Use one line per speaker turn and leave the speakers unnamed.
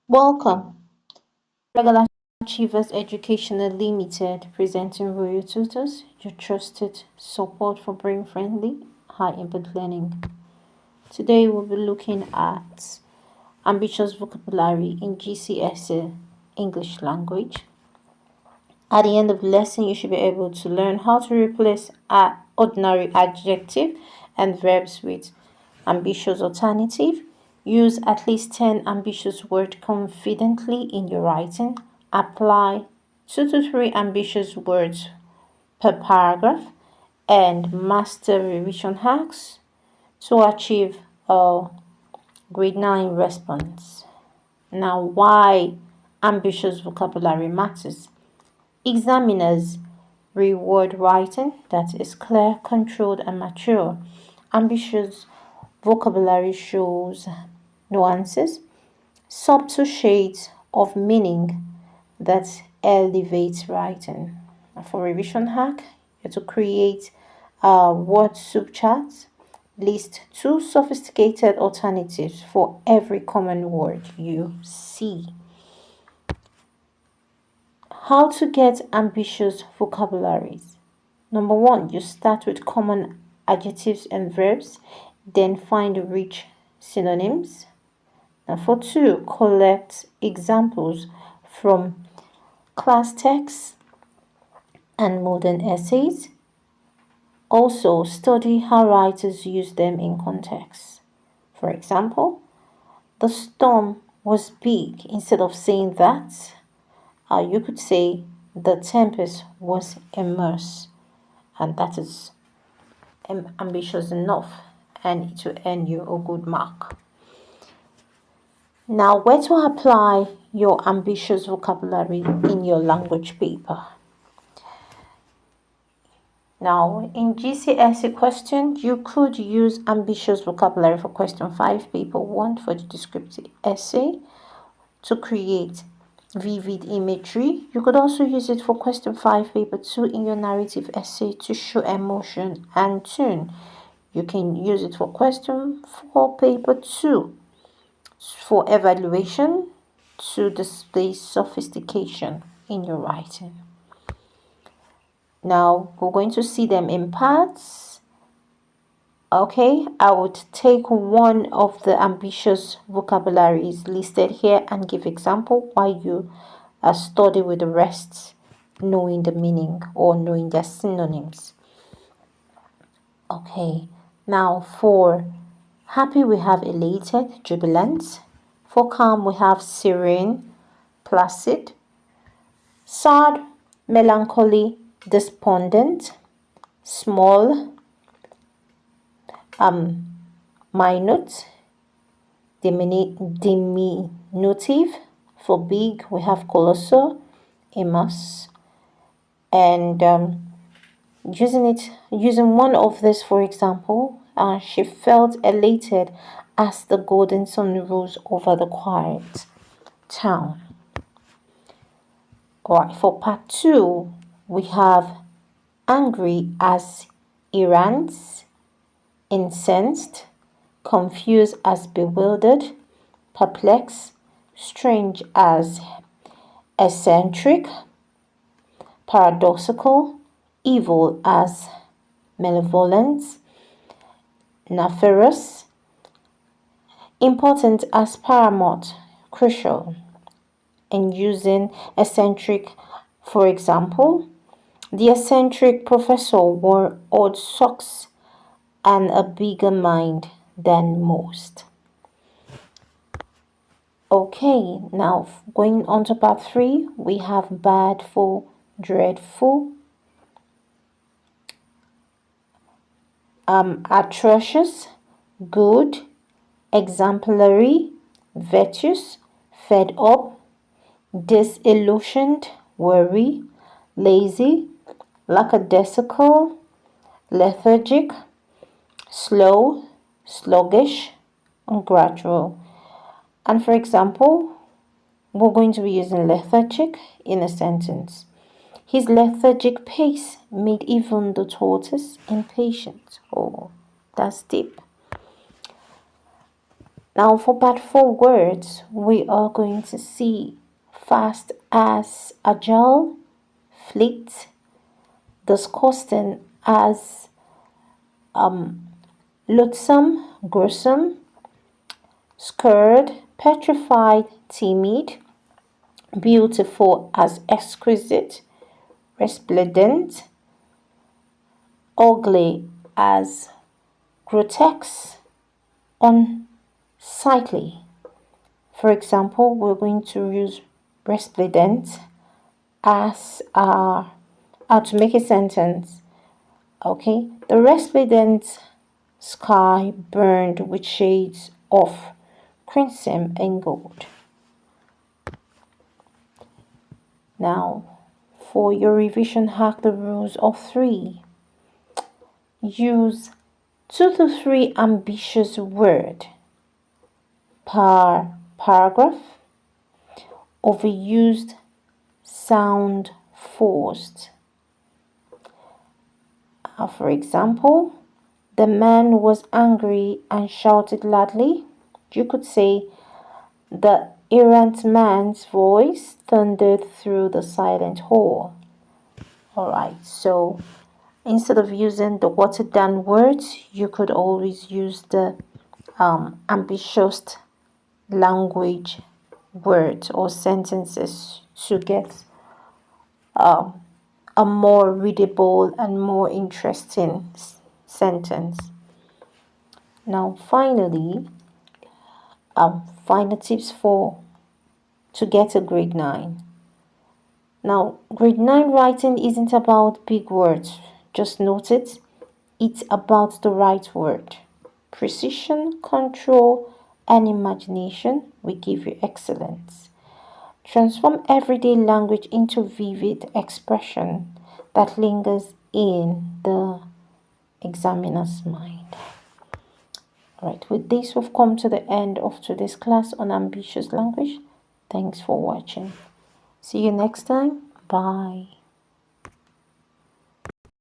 Welcome, Regular Achievers Educational Limited, presenting Royal Tutors, your trusted support for brain-friendly, high-impact learning. Today we'll be looking at ambitious vocabulary in GCSE English language. At the end of the lesson, you should be able to learn how to replace ordinary adjective and verbs with ambitious alternative. Use at least 10 ambitious words confidently in your writing. Apply 2 to 3 ambitious words per paragraph and master revision hacks to achieve a grade 9 response. Now, why ambitious vocabulary matters? Examiners reward writing that is clear, controlled, and mature. Ambitious vocabulary shows nuances, subtle shades of meaning that elevates writing. For revision hack, you have to create a word soup chart. List 2 sophisticated alternatives for every common word you see. How to get ambitious vocabularies. Number 1, you start with common adjectives and verbs, then find rich synonyms. Number 2, collect examples from class texts and modern essays. Also, study how writers use them in context. For example, the storm was big. Instead of saying that, you could say the tempest was immense, and that is ambitious enough, and it will earn you a good mark. Now, where to apply your ambitious vocabulary in your language paper? Now, in GCSE question, you could use ambitious vocabulary for question 5, paper 1 for the descriptive essay to create vivid imagery. You could also use it for question 5, paper 2 in your narrative essay to show emotion and tone. You can use it for question 4, paper 2 for evaluation to display sophistication in your writing. Now we're going to see them in parts. Okay, I would take one of the ambitious vocabularies listed here and give example while you study with the rest, knowing the meaning or knowing their synonyms. Okay, now for happy we have elated, jubilant. For calm we have serene, placid. Sad, melancholy, despondent. Small, minute, diminutive. For big we have colossal, immense. And using one of this for example, she felt elated as the golden sun rose over the quiet town. Alright, for part 2 we have angry as errant, incensed, confused as bewildered, perplexed, strange as eccentric, paradoxical, evil as malevolent, nefarious, important as paramount, crucial. And using eccentric, for example, the eccentric professor wore odd socks and a bigger mind than most. Okay, now going on to part 3, we have badful, dreadful, atrocious, good, exemplary, virtuous, fed up, disillusioned, worry, lazy, lackadaisical, lethargic, slow, sluggish, and gradual. And for example, we're going to be using lethargic in a sentence. His lethargic pace made even the tortoise impatient. Oh, that's deep. Now for part 4 words, we are going to see fast as agile, fleet, disgusting as loathsome, gruesome, scared, petrified, timid, beautiful as exquisite, resplendent, ugly as grotesque, unsightly. For example, we're going to use resplendent as how to make a sentence. Okay, the resplendent sky burned with shades of crimson and gold. Now, for your revision hack the rules of 3. Use 2 to 3 ambitious words per paragraph. Overused sound forced. For example, the man was angry and shouted loudly. You could say, the errant man's voice thundered through the silent hall. Alright, so instead of using the watered down words, you could always use the ambitious language words or sentences to get a more readable and more interesting sentence. Now, finally, final tips for to get a grade 9. Now, grade 9 writing isn't about big words. Just note it. It's about the right word. Precision, control, and imagination will give you excellence. Transform everyday language into vivid expression that lingers in the examiner's mind. Alright, with this we've come to the end of today's class on ambitious language. Thanks for watching. See you next time. Bye.